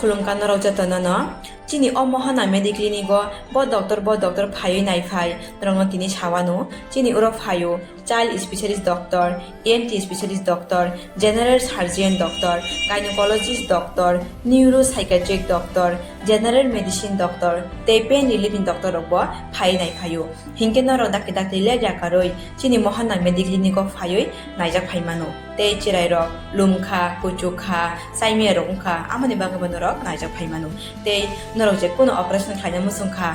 khulungkan na raujatana no chini omohana mediclinigo bo doctor phayo nai phai rongno tini chawano chini uro phayo child specialist doctor, ENT specialist doctor, general surgeon doctor, gynecologist doctor, neuropsychiatric doctor, general medicine doctor, tei pain relieving doctor rokbo phai nai phayo hingke no rodak dak tile jakaroi chini mohana mediclinigo phayo naijak phaimano tei chirai rok lumkha kuchukha saimia rokha amani bagabano rok naijak phaimano tei norok je kono operation khaina musungkha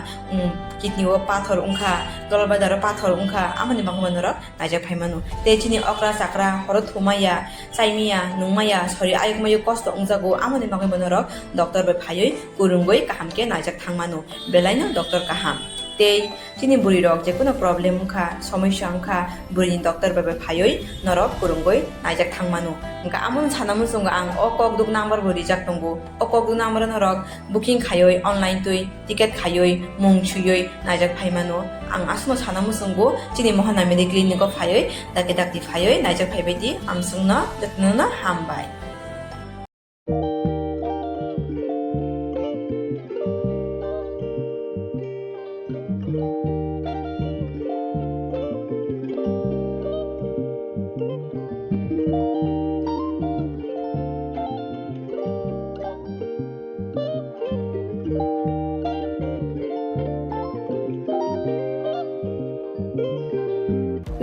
kidney o pathor ungkha gallbladder o pathor ungkha amani bagabano rok naijak phaimano tei chini okra sakra horo thumaya saimia nungmaya sori ayukmayu kosto ungjago amani bagabano rok doctor be phayoi kurungoi kahamke naijak thangmano belaino doctor kaham tei chini buri rok je kono problem ungkha somosya ungkha buri doctor be phayoi norok kurungoi naijak thangmano engka amon sanamun sunga ang okok duk number buri jak tongo okok duk number norok booking khayoi online tui ticket khayoi mung chuyoi naijak phaimano ang asmo sanamun sungo chini mohana mediclinic ko phayoi dakti phayoi naijak phaibedi amsungna jatnona hambai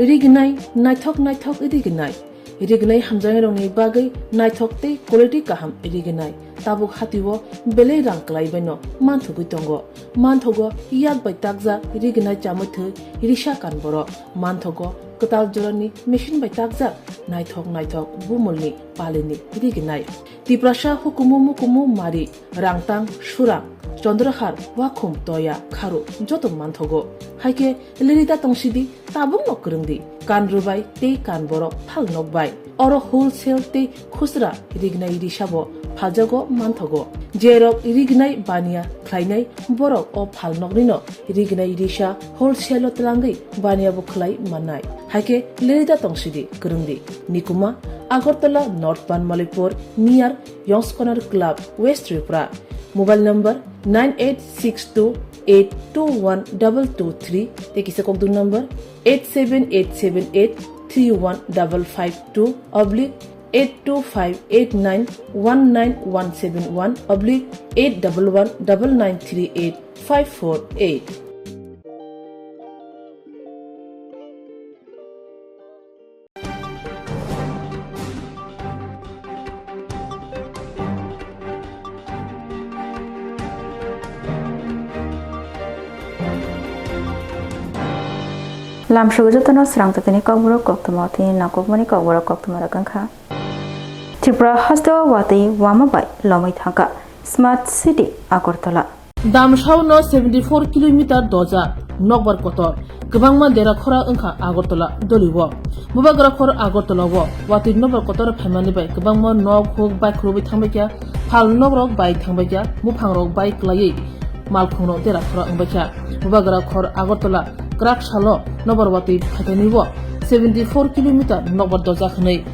Irignai naithok irignai hamjang rongni bagai naithok te quality kaham irignai tabuk hatiwo belei rang klaibeno manthugi tongo manthogo yak bai takja irignai chamuthu irisha kanboro manthogo katal jorani machine bai takja naithok bumulni palini irignai tiprasha hukumu mari rangtang surang Chandrahar wakhum toya kharu joto manthogo haike lerida tongsidi tabung nokrungdi kan rubai te kan borok phal nokbai oro wholesale te khusra rignai risabo phajago manthogo jerok rignai bania khlainai borok o phal noknino rignai risa wholesale tlangai bania bo khlai manai haike lerida tongsidi kurungdi nikuma Agartala North Banmalipur near Yongs Corner Club West Tripura Mobile number 9862821223 Tekisa Kokdu number 87878315552 oblique 825891971 oblique 8119938 Lamshugujotono Swrangchati Kokborok Koktwma tini na Kokborok Kokborok Koktwma rakangkha Tripura hasto wati wamabai lomai thangka Smart City Agartala Damshau no 74 km doja nokbar kotor gabangma dera khora angkha Agartala doliwo mubagra khor Agartala wo wati nokbar kotor phaimani bai gabangma nok hok bai khrobi thangbaikya phal nokrok bai thangbaikya muphangrok bai klai malkhungno dera khora angbaikya mubagra khor Agartala Krak Shalo Nobarwati Phataniwo 74 km Nobar Doja Khnei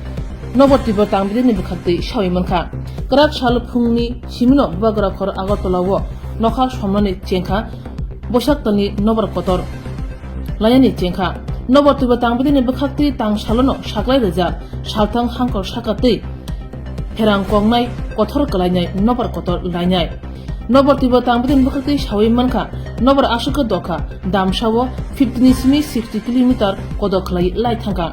Nobar Tibo Tangbidini Bukhati Shawimankha Krak Shalo Phungni Simino Bagra Khor Agartala wo Nokha Somnani Chengkha Bosaktani Nobar Kotor Layani Chengkha Nobar Tibo Tangbidini Bukhati Tang Shalono Shaklai Reja Shaltang Hankor Shakati Herang Kongnai Kothor Kalainai Nobar Kotor Lainai Nobar Tibo Tangbidini Bukhati Shawimankha Nobar Ashuka Doka Damshawo 50-60 km Kodokhlai Lai Thangka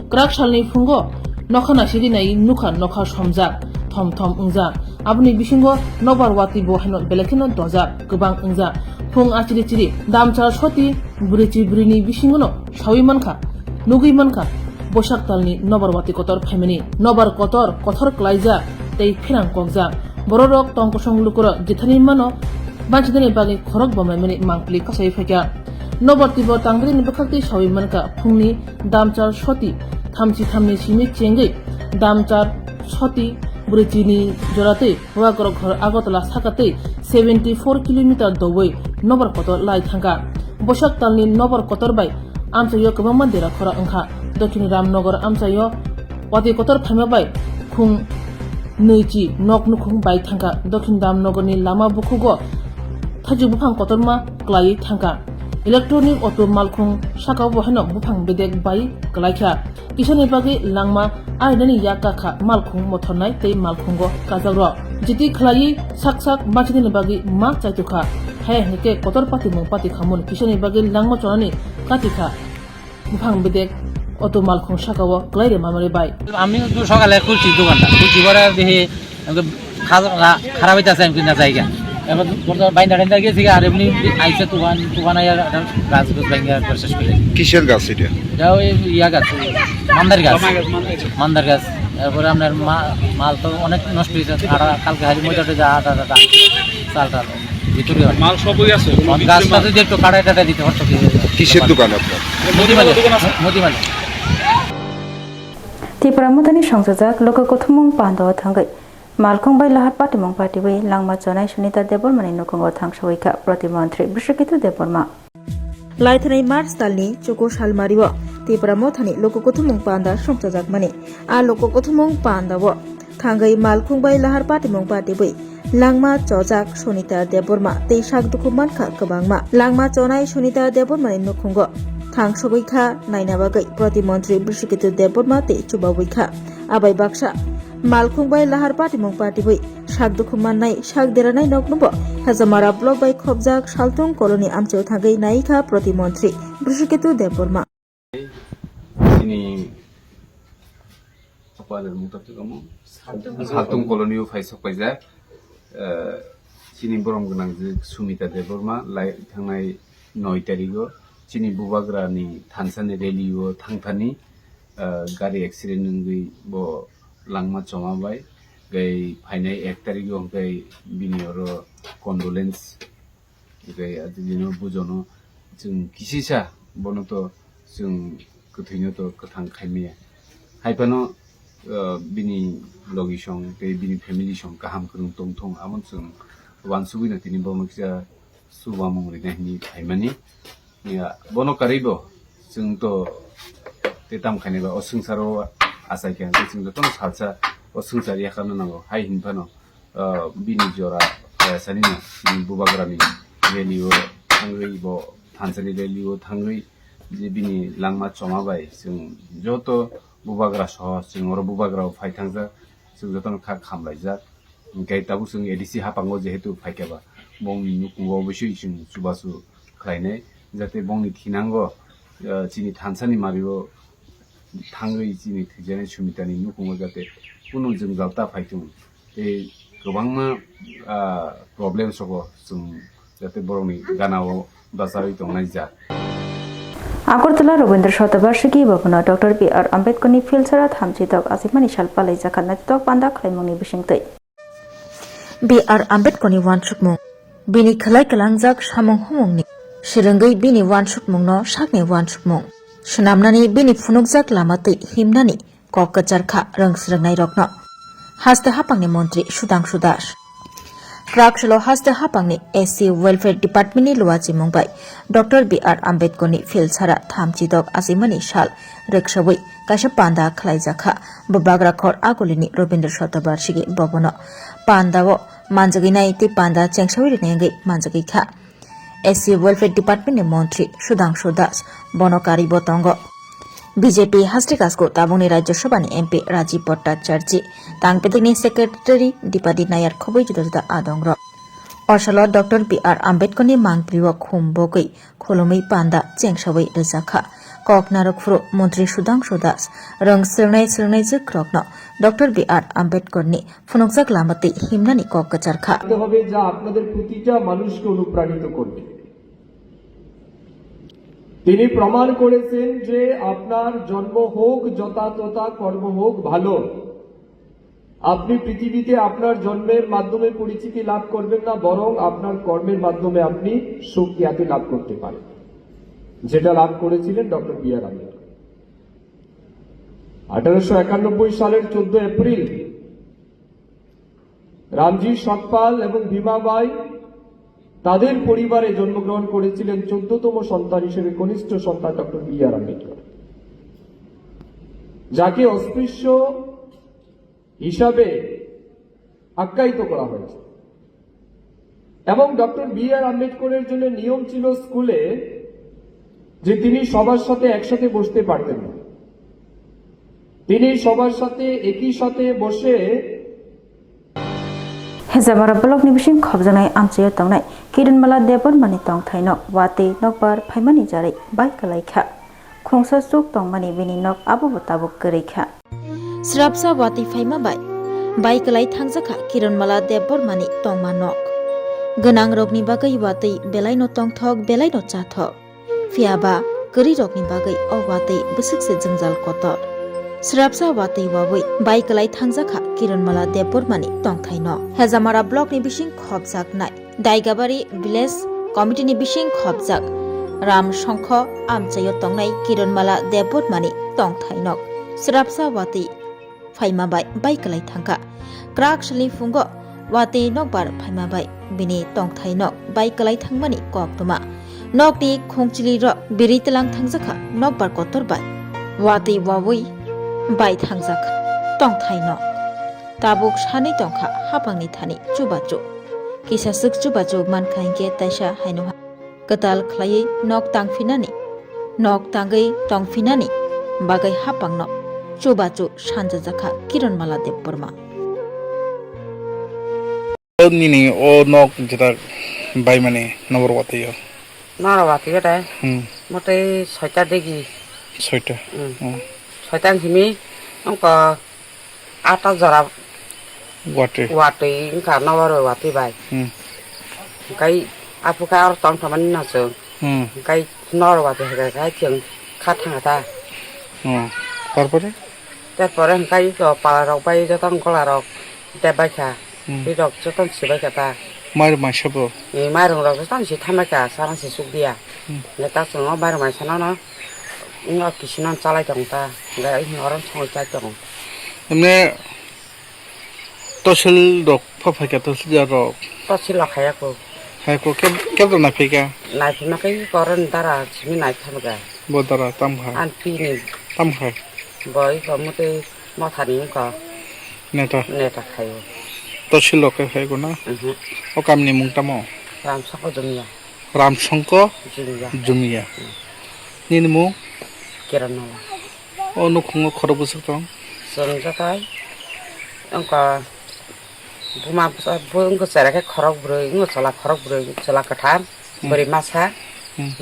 Krak Shalni Phungo Nokhana Sidinai Nukha Nokha Somjak Thom Ungja Abni Bishingo Nobar Wati Boheno Belekino Doja Gubang Ungja Phung Achiri Damchar Shoti Burichi Brini Bishingono Shawimankha Nugimankha Boshak Talni Nobar Wati Kotor Family Nobar Kotor Kothor Klaija Tei Phirang Kokja Bororok Tongkosong Lukura Jithani Mano Banchidani Bagi Khorok Bomamani Mangpli Kasai Fakya Nobar Tibo Tangbidini Bukhati Shawimankha Phungni Damchar Shoti Thamni Simi Chengai Damchar Shoti Burichini Jorate Wagro Khor Agartala Sakate 74 km Dowoi Nobar Kotor Lai Thangka Boshak Talni Nobar Kotor Bai Amchayo Kabama Dera Khora Angkha Dokini Ramnagar Amchayo Wati Kotor Phamabai Khung neichi nok nukhung bai thangka dokhin damnogorni lama bukugo thaji bufang kotorma klai thangka electronic auto malkhung saka boheno bufang bedek bai klaikha kisani bagi langma aidani yakakha malkhung mothornai tei malkhungo kajagro jiti khlai saksak bachini bagi ma chaituka he heke kotor pati mong pati khamun kisani bagi langma chonani katikha bufang bedek auto malkhung sakawo klaire mamare bai আমি তো সকালে খুলছি দোকানটা খুলছি পরে দেখি খারাপ হইতেছে আমি কিনা জায়গা এবার বাইন্দা টাইন্দা গেছি আর এমনি আইসে তুফান আইয়া গাছ গাছ বাইঙ্গা শেষ করে কিসের গাছ এটা? এটা ওই ইয়া গাছ মান্দার গাছ তারপরে আপনার মাল তো অনেক নষ্ট হয়েছে আটা কালকে হারি মজাটা যা আটা চাল টাল ভিতরে মাল সবই আছে গাছটা যদি একটু কাটাই টাটাই দিতে পারতো কিসের দোকান আপনার? মতিমালি ত্রিপুরা মতানি সংযোজক লোককথমং পান্ডব থাঙ্গै মালখং বাই লাহার পাটিমং পাটিबै langma chonai sunita debormani nukungo thangsoika প্রতিমন্ত্রী বৃষকিতু দেববর্মা লাইথানাই মার্চ তালনি চোকো সালমারিও ত্রিপুরা মথানি লোককথমং পান্ডা সংযোজক মানে আ লোককথমং পান্ডাবো থাঙ্গै মালখুংবাই লাহার পাটিমং পাটিबै langma chojak sunita deborma tei sak dukumanka kwbangma langma chonai sunita debormani nukungo থাংসবৈখা নাইনাবাগৈ প্রতিমন্ত্রী বৃষকিতু দেববর্মা তে চুবাবৈখা আবাই বাক্সা মালখুংবাই লাহার পাটিমং পাটিবৈ সাক দুখুমান্নাই সাক দেরানাই নগ্নব হাজামারা ব্লক বাই খবজাক সালতুং কলোনি আমচেও থাঙ্গৈ নাইখা প্রতিমন্ত্রী বৃষকিতু দেববর্মা তিনি সকালের মুতাফিকমো সালতুং কলোনিও ফাইসকাইজাক চিনি বরম गोनां সুমিতা দেববর্মা লাই থাंनाय 9 তারিখও চিনি বুবাগ্রানি থানসানি রেলিও থাংথানি গাড়ি অ্যাক্সিডেন্ট নঙ্গै ব langma chamabai gai फाइनाय 1 तारिखও gai बिनियर कन्डोलेन्स gai आदिनो बुजनो जों किसिसा बनोतो जों गोथैनोतो गोथां खायमिया हाइपानो बिनि लगिसं gai बिनि फेमिलि सं गाहाम खरं तंथं आमन जों वानसुबिनो तिनि बमखिजा सुबामं रिनायनि खायमानि या बनो कारिबो जों तो तेताम खायनेबा असंसारो आसायखा जों तो सालसा असंसार याखानो नांगौ हाय हिनफानो बिनि जरा सानिनो बिनि बुबाग्रानि रेलिओ थांगै बो थानसानि रेलिओ थांगै जे बिनि langma चमाबाय जों जत बुबाग्रा सह जों अर बुबाग्राव फायथांजा जों जतन खा खामलायजा गायताबु जों एडिसि हापांगो जेहेतु फायखाबा बंनि नुकुंगो अबश्य जों सुबासु खायनाय जाते बंनि थिनांगो चिनि थानसानि मारिओ थांगै चिनि थैजानाय सुमितानि नुकुंगो जाते कुनु जों गावता फायथुं ए गोबांमा प्रब्लेम सगो जों जाते बरनि गानाव बासारि दंनाय जा আগরতলা রবীন্দ্র শতবার্ষিকী ভবন ডক্টর বি.আর. আম্বেদকরনি ফিলচারা থামচিতক আসিমানি সাল পালাই জাখানাই তক পান্দা খাইমংনি বিসিংতৈ বি.আর. আম্বেদকরনি ওয়ানসুকমুং বিনি খালাই কালাংজাক সামং हमंगनि सिरंगै बिनि वानसुकमुंनो साकनि वानसुकमुं सुनामनानि बिनि फुनुकजाक लामातै हिमनानि ककचारखा रोंस्रोंनाय रत्न हास्ते हापांनि मन्त्री सुदांशु दास क्राकशलो हास्ते हापांनि एससी वेलफेयर डिपार्टमेन्टनि लुवाचि मुंबाय डक्टर बि.आर. आम्बेदकरनि फिलसारा थामचिदक आसिमानि साल रेक्सबै कासे पान्दा खलायजाखा बबाग्राखर आगुलिनि रबीन्द्र शतबार्षिकि भवन पान्दाओ मानजागिनाय ति पान्दा चेंसावि नेंगै मानजागिखा एससी वेलफेयर डिपार्टमेन्टनि मन्त्री सुदांशु दास बनकारी बतंग बीजेपी हास्टिकासको ताबुंनि राज्यसभानि एमपि राजीव भट्टाचार्य तांगपेदिकनि सेक्रेटारि दीपादि नायार खबै जुदा जुदा आदंग्र अरसाल डक्टर बि.आर. आम्बेदकरनि मांगप्रिय खुमबगै खुलुमै पान्दा चेंसावै रोजाखा ककनारकफ्रु मन्त्री सुदांशु दास रोंस्रोंनाय जोख्रग्न डक्टर बि.आर. आम्बेदकरनि फुनुकजाक लामातै हिमनानि ककचारखा হবে যা আপনাদের প্রতিটা মানুষকে অনুপ্রাণিত করবে। তিনি প্রমাণ করেছেন যে আপনার জন্ম হোক যথাতথা কর্ম হোক ভালো, আপনি পৃথিবীতে আপনার জন্মের মাধ্যমে পরিচিতি লাভ করবেন না, বরং আপনার কর্মের মাধ্যমে আপনি সুখ খ্যাতি লাভ করতে পারেন, যেটা লাভ করেছিলেন ডক্টর বি.আর. আম্বেদকর। 1891 সালের 14 এপ্রিল রামজি সতপাল এবং ভীমাবাই তাদের পরিবারে জন্মগ্রহণ করেছিলেন 14তম সন্তান হিসেবে কনিষ্ঠ সন্তান ডক্টর বি.আর. আম্বেদকর, যাকে অস্পৃশ্য হিসাবে আখ্যায়িত করা হয়েছে। এবং ডক্টর B.R. আম্বেদকরের জন্য নিয়ম ছিল স্কুলে যে তিনি সবার সাথে একসাথে বসতে পারতেন না। তিনি সবার সাথে একই সাথে বসে Hezamara block ni bising khobjanai amchayo tongnai kiranmala debon mani tong thainok wati nokbar phaimani jarai bai kalaikha khongsa suk tongmani bini nok abu botabuk gereikha Srapsa wati phaima bai kalai thangjakha kiranmala debor mani tongma nok Genang rokni bagai wati belai no tongthok belai no chathok fiaba gari rokni bagai o wati busukse jangjal kotor Srapsa wati wawai bai kalai thangjakha kiranmala debor mani tongthaino Hezamara block ni bising khobjak nai Daigabari village committee ni bising khobjak Ram Shongkho amchayo tongnai kiranmala debor mani tongthainok Srapsa wati phaima bai kalai thangka Krak shali fungo wati nokbar phaima bini tongthainok bai kalai thangmani Koktwma nokni khongchili ro biri telang thangjakha nokbar kotor wati wawai bai thangjak tongthaino tabuk sani tongkha hapangni thani chubachu kisasuk chubachu mankhangke taisa haino katal khlai nok tangai tongfinani bagai hapangno chubachu sanjajakha kiranmala debborma nini o nok jeta bai mane nabor wati yo nara wati gata mote 6টা degi 6টা 6টা himi angka 8টা jara wati ingka nawaro wati bai kai apuka ar tong thamani na so kai nara wati kai cheng khathanga ta তারপরে kai ko pala rok bai jotong kola rok debai kha ri rok jotong sibai kata মায়ের মাসব ni marung rok jotong si thamai ka sarang si suk dia le ta sung no bar mai sana no ngo kisinan chalai tong ta gai noron choi cha tong এমনে তসল রক ফাফাইকা তসল রক to sila khaya ko হাই কো কেব না ফেকা nai phima kai koron dara chimi nai thamaga বদরা তাম খা an pi ni তাম খা boy ko mote mo thani ko নেতা neta khayo তসল লকে হাই কো না ও কামনি মুংতাম ram sako jumya রামশঙ্ক jumya জুমিয়া নিনমু kiranmala ও নুখুঙ্গ খরবুসক তং Swrangchati angka buma bung ko sera ke khorok broi ngo chala katham bari masa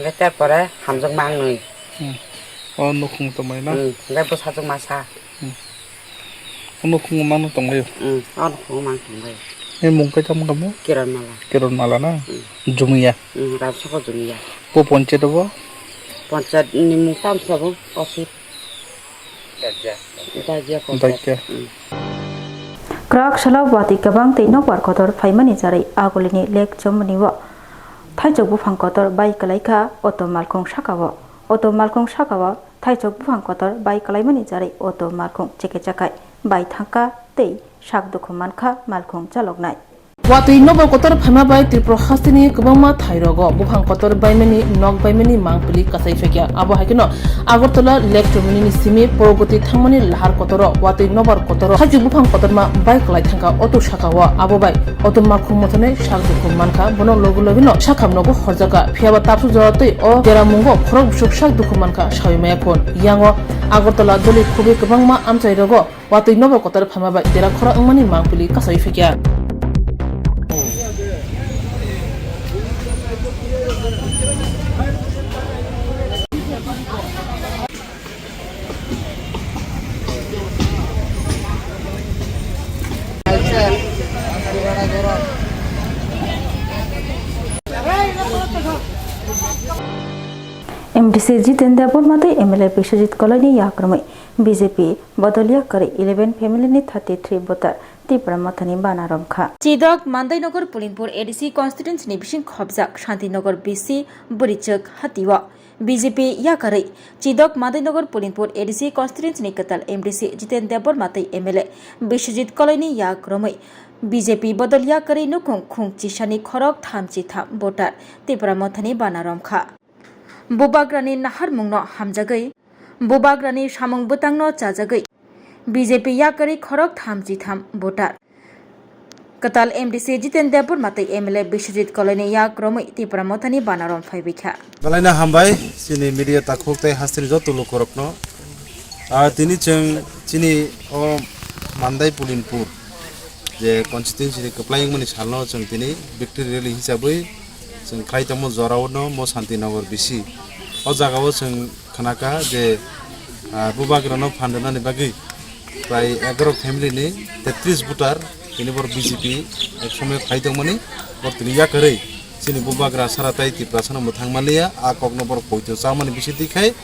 ngete pore hamjong mangnoi ও নুখুঙ্গ তমাই না ngai bo sajong masa ও নুখুঙ্গ মানো তংলাই on ko mang tungai এ মুংকাই তাম গামু kiranmala Keran মালা না জুমিয়া ram sako jumya পো পঞ্চে দেব panchat ni mung tam sabo osit daja ko দাইতে krak shala wati kabang te nokbar kotor phaimani jarai agolini lek chomni wa thaijok bufang kotor bai kalaikha auto malkhong sakawa thaijok bufang kotor bai kalaimani jarai auto malkhong cheke chakai bai thangka tei sak dukhu mankha malkhong chaloknai wati nokbar kotor phaima bai tripura hastini kwbangma thairogo bufang kotor baimani nok baimani mangpili kasai fekya abo hakino agartala lek chomni ni simi porogoti thangmani lahar kotoro wati nokbar kotoro haji bufang kotorma bai klai thangka auto sakawa abo bai auto markhum mothone sak dukhu mankha bono logo logino sakham nogo horjaga phiaba tapsu joratei o deramungo khorok busuk sak dukhu mankha saimaya kon yango agartala doli khubi kwbangma amchairogo wati nokbar kotor phaima bai dera khora angmani mangpili kasai fekya MDC Jitendra Bormate MLA Bishajit Koloni Yakrami BJP Bodolia Kari 11 family ni 33 voter Tipra Mathani Banaram Kha Chidok Mandainagar Pulinpur ADC constituency ni bising khobjak Shantinagar BC Burichak Hatiwa BJP Yakari Chidok Mandainagar Pulinpur ADC constituency ni katal MDC Jitendra Bormate MLA Bishajit Koloni Yakrami BJP Bodolia Kari nukung khung chisani khorok thamchi tham voter Tipra Mathani Banaram Kha Bubagrani nahar mungno hamjagai Bubagrani samung butangno chajagai BJP yakari khorok thamji tham voter Katal MDC Jiten Debur Matai MLA Bishrit Koloni Yak Romi Tipramotani Banaron Faibika. Balai hambai sini media takuk tai hastri jo tulu korokno tini cheng chini o mandai pulinpur je constituency ni keplaying mani salno cheng tini victory rally hisabai cheng khai tamo jorawno mo Santinagar bisi o jagao cheng khanaka je bubagrano phandana ni bagi prai 11 family ni 33 voter tini bor BJP eksome khai tamo ni bor tini yakare sini bubagra saratai tipra sana muthang mania a kokno bor poito samani bisi dikhai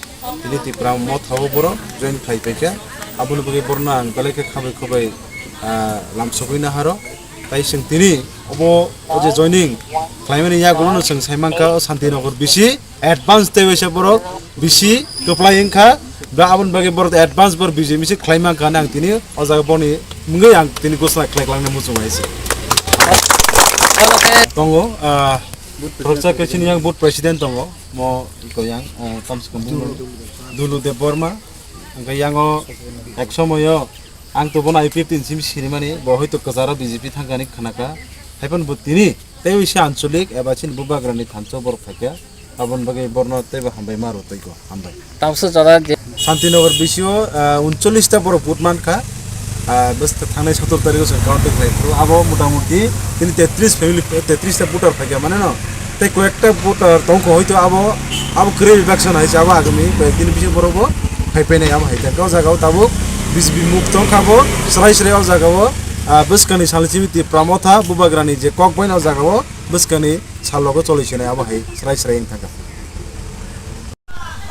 tini tipra mo thawo bor join khai paika abun bagi borna angkale ke khabai khabai lamsokina haro tai sing tini obo oje joining claimani ya guno sing saimangka Santinagar bisi advance te wese bor bisi koplaying kha ba abun bagi bor advance bor bisi misi claimangka nang tini ojaga boni mungai ang tini gosla kleklangne musumaisi tongo Proksa kecil yang buat presiden tongo mo iko yang kamskam dulu de Burma angka yang eksomo yo ang to bona I-15 sim sinimani bohoi to kazara BJP thangani khanaka haipon butini tei isi ancholik ebachin bubagrani thancho bor khakya abon bage borno teba hambai maro toiko hambai তারপর যারা Santinagar bisio 39 ta bor putman kha bus थांनाय 17 तारिख से count खाइतो अब मोटामुटी তিনি 33 family 33 টা voter থাকে মানে না তাই কয়েকটা ভোটার তংক হয়তো আব ক্রে ইলেকশন হইছে আব আগামী কয়েকদিন পিছে বরবো হাইপাই নাই আব হাইতা গাও জায়গাও তাবো বিজবি মুক্ত খাবো সরাই সরাই জায়গাও বসকানি সালচিমিতি প্রমথা বুবাগ্রানি যে ককবইন জায়গাও বসকানি সালগো চলিছে নাই আব হাই সরাই সরাই থাকা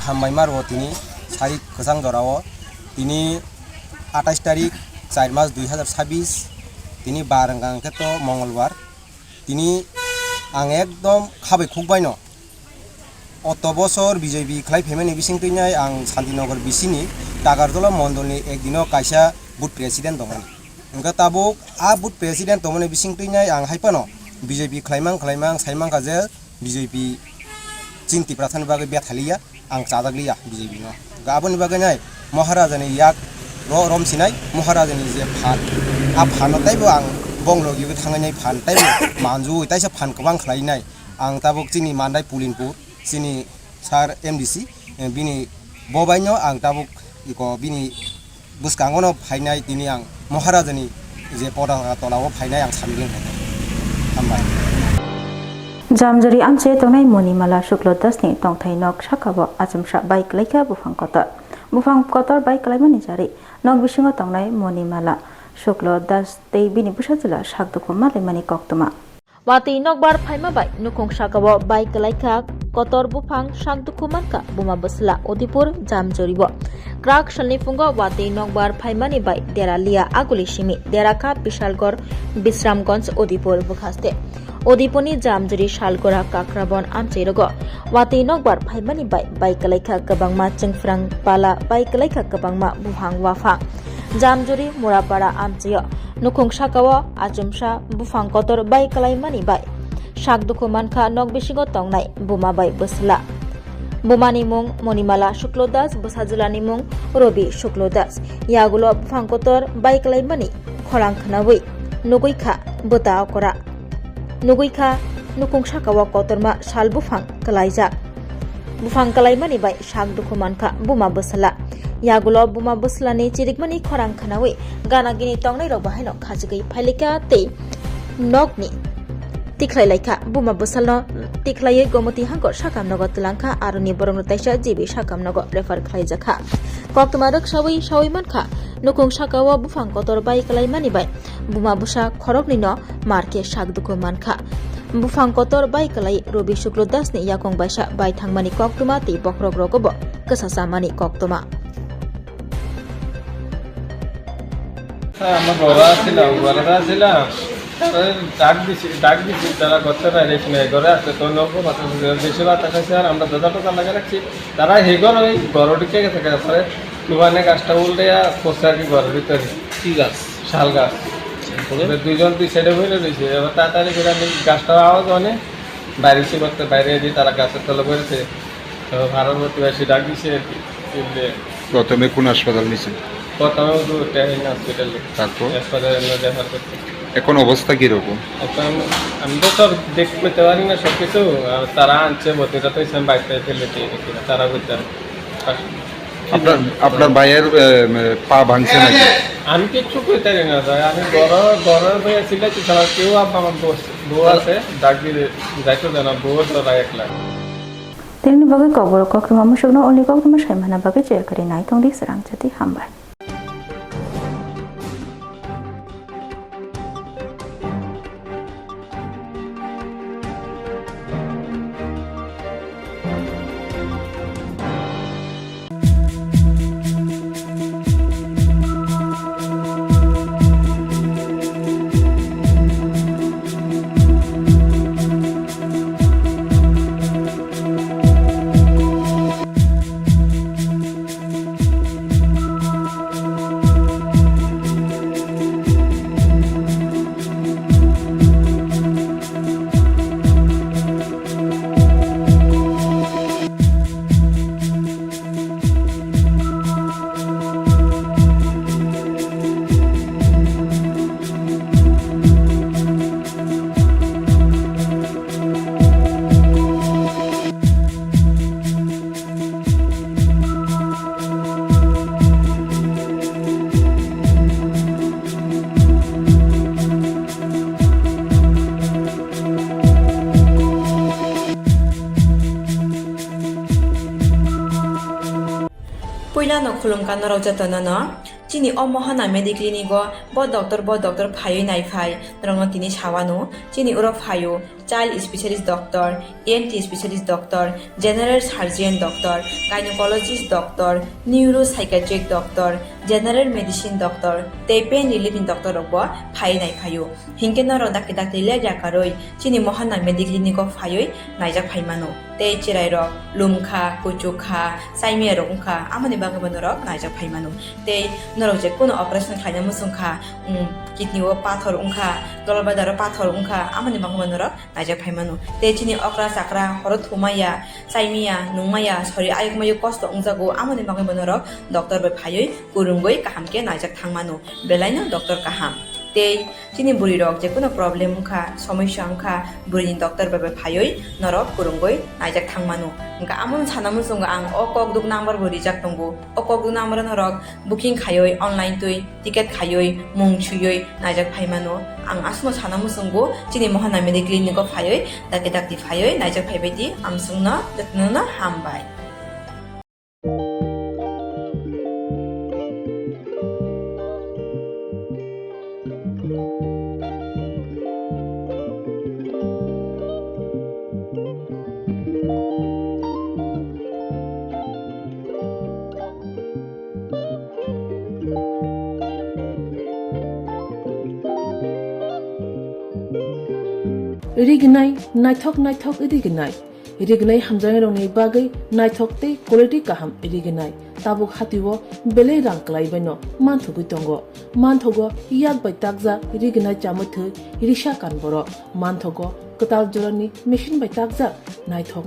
হামবাই মারবো তিনি সারি খসাং দরাও তিনি 28 তারিখ 4 মাস 2026 তিনি বারাঙ্গাং ক্ষেত্র মঙ্গলবার তিনি आं एकदम खाबै खुबायनो अत बছর बिजेपि खालाय फेमेनि बिसिं तैनाय आं शान्तिनगर बिसिनि टागारदला मण्डलनि एकदिनो कायसा बुथ प्रेसिडेन्ट दंमोन ओंका ताबो आ बुथ प्रेसिडेन्ट दंमोन बिसिं तैनाय आं हायपानो बिजेपि खालायमां सायमां काजे बिजेपि चिन्ति प्राथानि बागै बेथालिया आं चादाग्लिया बिजेपि नो गाबोनि बागै नाय महाराजानि याक रमसिनाय महाराजानि जे फान आ फानतायबो आं बंगलगिबो थांनाय फान तायबो मानजु तायसा फान गोबां खालायनाय आं ताबुक चिनि मान्दाय पुलिनपुर चिनि सार एमडीसी बिनि बबायनो आं ताबुक इको बिनि बुसकांगनो फायनाय दिनि आं महाराजानि जे पदांगा तलाव फायनाय आं सानगोन हामबाय जामजरी आमचे तंनाय मणिमाला शुक्ल दासनि तंथाय नक साखाबो आजमसा बाइक लायका बुफां कतर बाइक लायमानि जारि नक बिसिङाव तंनाय मणिमाला शुक्ल दास तै बिनि बुसाजिला सागदुखो मालायमानि कक्तमा Wati nokbar phaima bai nukong sakabo bai kalaika kotor bufang sakduku manka buma basla Odipur jamjoribo krak shalni fungo wati nokbar phaimani bai deralia aguli simi deraka bishalgor bisramganj Odipur bukhaste Odiponi jamjori shalgora kakrabon amcheirogo wati nokbar phaimani bai kalaika kabangma chengfrang pala bai kalaika kabangma buhang wafa jamjori murapara amcheyo nukong sakao ajumsa bufang kotor bai kalaimani bai sakduku manka nok bisingo tongnai buma bai basla bumani mung Monimala Shuklodas busajulani mung Robi Shuklodas yagulo bufang kotor bai kalaimani khorang khnawui nuguikha buta okora nuguikha nukong sakao kotorma sal bufang kalaijak bufang kalaimani bai sakduku manka buma basla yagulo buma buslani chirikmani khorang khanawi ganagini tongnai rok bahaino khajigei phailika tei nokni tiklai laika buma busalno tiklai gomoti hangor sakam nogo tulangkha aroni borong taisa jibi sakam nogo refer khlaijakha koktwma roksawi sawi mankha nukong sakao bufang kotor bai kalaimani bai buma busa khorokni no marke sakduko mankha bufang kotor bai kalai Robi Shuklodas ni yakong baisa bai thangmani Koktwma tei bokrok rogobo kasasamani Koktwma আমার বড়া ছিলাম বড়রা ছিলাম ডাক দিছি তারা করতে পারে এখানে ঘরে আছে তো নব্বই মাত্র দেশে বাতা খাইছে আর আমরা দাদা টাকা লাগে রাখছি তারা হেগর ওই ঘর ঢুকে গেছে তারপরে দোকানে গাছটা উল্টে পড়ছে আর কি ঘরের ভিতরে কি গাছ শাল গাছ দুইজন দুই সাইডে হয়ে রয়েছে এবার তাড়াতাড়ি করে আমি গাছটা আওয়াজ অনেক বাইরে করতে বাইরে দিয়ে তারা গাছের তলে করেছে ভাড়ার প্রতিবাসী ডাক দিছে আর কি প্রথমে কোন হাসপাতাল নিছেন প্রথমে হসপিটালে তারপর হাসপাতালে রেফার করতে এখন অবস্থা কিরকম? এখন আমি তো সব দেখতে পেতে পারি না সব কিছু, তারা আনছে বতিটা তো ইসলাম বাইকটা ফেলে দিয়ে রেখে তারা বুঝতে আপনার ভাইয়ের পা ভাঙছে নাকি? আমি কিচ্ছু করতে পারি না ভাই, আমি গড়ের ভাইয়া ছিলাইছি ছাড়া কেউ আমার বউ আছে ডাক দিয়ে যাইতো না, বউ তোরা একলা Tini bagai Kokborok Koktwma musukno only Koktwma saimana bagai jayakari nai tongdi Swrangchati hambai. Puila no khulumkan no raujatana no chini omohana mediclinigo bo doctor phayo nai phai rong tini chawano chini uro phayo child specialist doctor, ENT specialist doctor, general surgeon doctor, gynecologist doctor, neuropsychiatric doctor, general medicine doctor, te pain relieving doctor robo phai nai phayo hingke no ro dakte le jakaroi chini mohana mediclinigo phayo naijak phaimano te chirai ro lumkha kuchukha saimia rongkha amoni bagabano ro naijak phaimano te norok je kono operation khaina musungkha kidney o pathor ungkha dolbadar pathor ungkha amoni bagabano ro naijak phaimano te chini okra sakra horo thumaya saimia nungmaya sori ayukmayu kosto ungjago amoni bagabano ro doctor be phayoi kurungoi kahamke naijak thangmano belaino doctor kaham te chini buri rok je kono problem ungkha সমস্যা ungkha buri ni doctor be phayoi norok kurungoi naijak thangmano ungka amon sanamu sunga ang o kokduk number buri jak tongo o kokduk number norok booking khayoi online tui ticket khayoi mung chuyoi naijak phaimano ang asno sanamu sungo chini mohana mediclinic phayoi dakti phayoi naijak phaibaidi amsungna datnuna hambai Rignai naithok rignai hamjang rongni bagai naithok te quality kaham rignai tabuk hatiwo belei rang klai baino manthugui tongo manthogo yak bai takja rignai chamuthu risha kan boro manthogo katal jorani machine bai takja naithok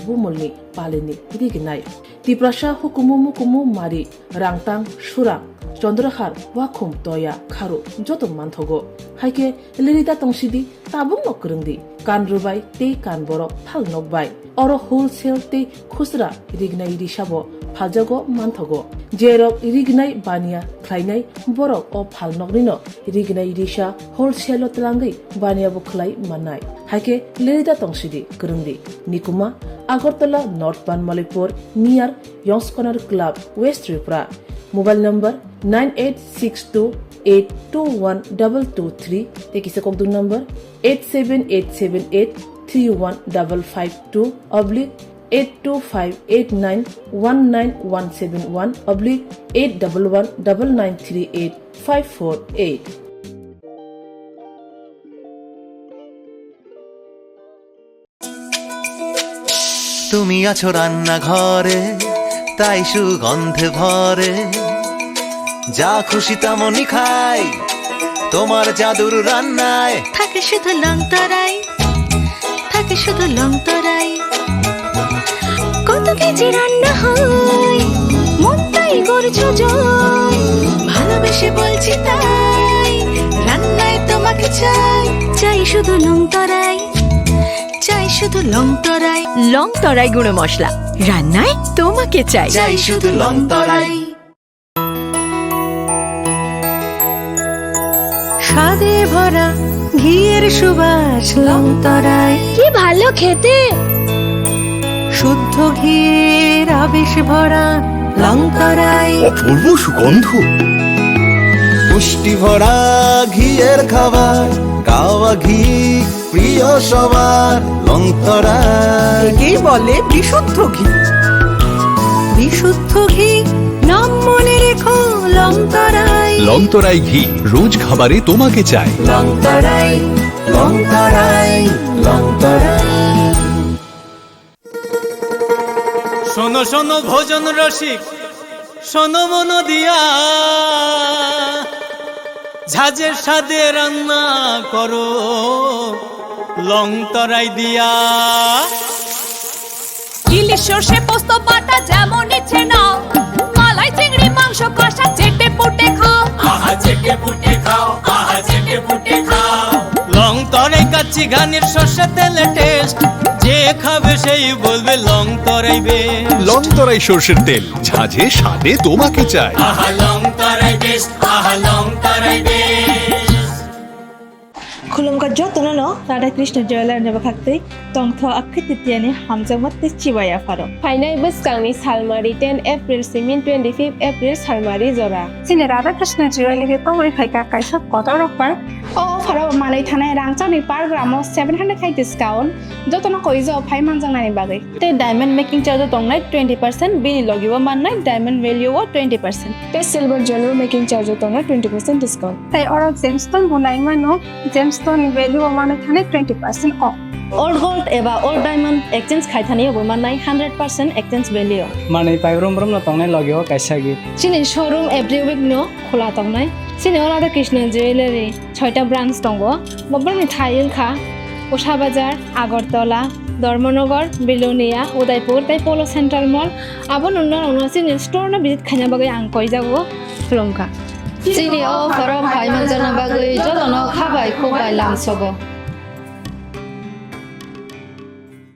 bumulni palini rignai tiprasha hukumu mari rangtang surang চন্দ্রহার ওয়াখুম তয়া খারু যত মানথগো হাইকে লিরিদা তংসিদি তাবুং নকরংদি কান রুবাই তে কান বরক ফাল নকবাই or wholesale তে খুচরা রিগনাই রিসাবো ফালজাগো মানথগো জেরক রিগনাই বানিয়া খ্লাইনাই বরক ও ফাল নকরিনো রিগনাই রিসা হোলসেল তলাঙ্গই বানিয়াবো খ্লাই মাননাই হাইকে লিরিদা তংসিদি করংদি নিকুমা আগরতলা নর্থ বানমালিপুর নিয়ার ইয়ংসকনার club west Tripura Mobile number 9862821223 tekisa kokdung number 87878315552 /82589191171 /8119938 তুমি আছো রান্না ঘরে তাই সুগন্ধে ভরে যা খুশি তেমনই খাই তোমার জাদুর রান্নায় থাকে শুধু লং তরাই কত কেজি রান্না হয় মন তাই করছো জয় ভালোবেসে বলছি তাই রান্নায় তোমাকে চাই চাই শুধু লং তরাই চাই শুধু লং তরাই লং তরাই গুঁড়ো মশলা রান্নায় তোমাকে চাই চাই শুধু লং তরাই স্বাদে ভরা ঘিয়ের সুবাস লং তরাই কি ভালো খেতে শুদ্ধ ঘিয়ের আবেশ ভরা লং তরাই অপূর্ব সুগন্ধ পুষ্টি ভরা ঘিয়ের খাবার গাওয়া ঘি প্রিয় সবার লংতরা কি বলে বিশুদ্ধ ঘি বিশুদ্ধ ঘি নাম মনে রেখো লং তরাই লংতরাই ঘি রোজ খাবারে তোমাকে চাই লং তরাই লং তরাই লং তরাই শোনো শোনো ভোজন রসিক শোনো মন দিয়া ঝাঁঝের স্বাদে রান্না করো লং তরাই দিয়া ইলিশ সর্ষে পোস্ত বাটা যেমন ইচ্ছে নাও মালাই চিংড়ি মাংস কষা চেটে পুটে খাও আহা চেটে পুটে খাও আহা চেটে পুটে খাও লং তরাই কাচ্চি ঘানির সর্ষে তেলে টেস্ট যে খাবে সেই বলবে লং তরাই বেশ লংতরাই সর্ষের তেল ঝাঁঝে স্বাদে তোমাকে চাই আহা লং তরাই বেশ আহা লং তরাই বেশ खुलुमका जतनो राधा कृष्ण ज्वेलर नेबा खाक्तै तंथ अखि तितियानि हामजामत चिबाया फारो फाइनाय बसकांनि सालमारि 10 एप्रिल सिमिन 25 एप्रिल सालमारि जरा सिने राधा कृष्ण ज्वेलर के तंगै फाइका काइसा कत रखबार ओ फारो मानै थानाय रांचानि पर ग्रामो 700 खाइ डिस्काउंट जतनो कइजो फाइ मानजांनानि बागै ते डायमंड मेकिंग चार्ज तंगनाय 20% बिनि लगिबो माननाय डायमंड वैल्यू 20% ते सिल्वर ज्वेलर मेकिंग चार्ज तंगनाय 20% डिस्काउंट ताई और जेमस्टोन बुनाय मानो जेमस्टोन वैल्यू माने थाने 20% ऑफ ओल्ड गोल्ड एबा ओल्ड डायमंड एक्सचेंज खाइ थानाय माननाय 100% एक्सचेंज वैल्यू माने पाइब्रम ब्रम न तंगनाय लगिबो काइसा गिफ्ट सिने शोरूम एभ्री वीक नो खोला तंगनाय सिने राधा कृष्ण ज्वेलरी 6टा ब्रांच दंगो बबरनि थाइलखा उषा बाजार आगरतला धर्मनगर बिलोनिया उदयपुर ताई पोलो सेंट्रल मॉल आबो नुना सिने स्टोर न विजिट खाइना बागै आं कइ जागो खुलुमका सिने ओ फरो भाइ मनजना बागै जतनो खाबाय खोबाय लामसगो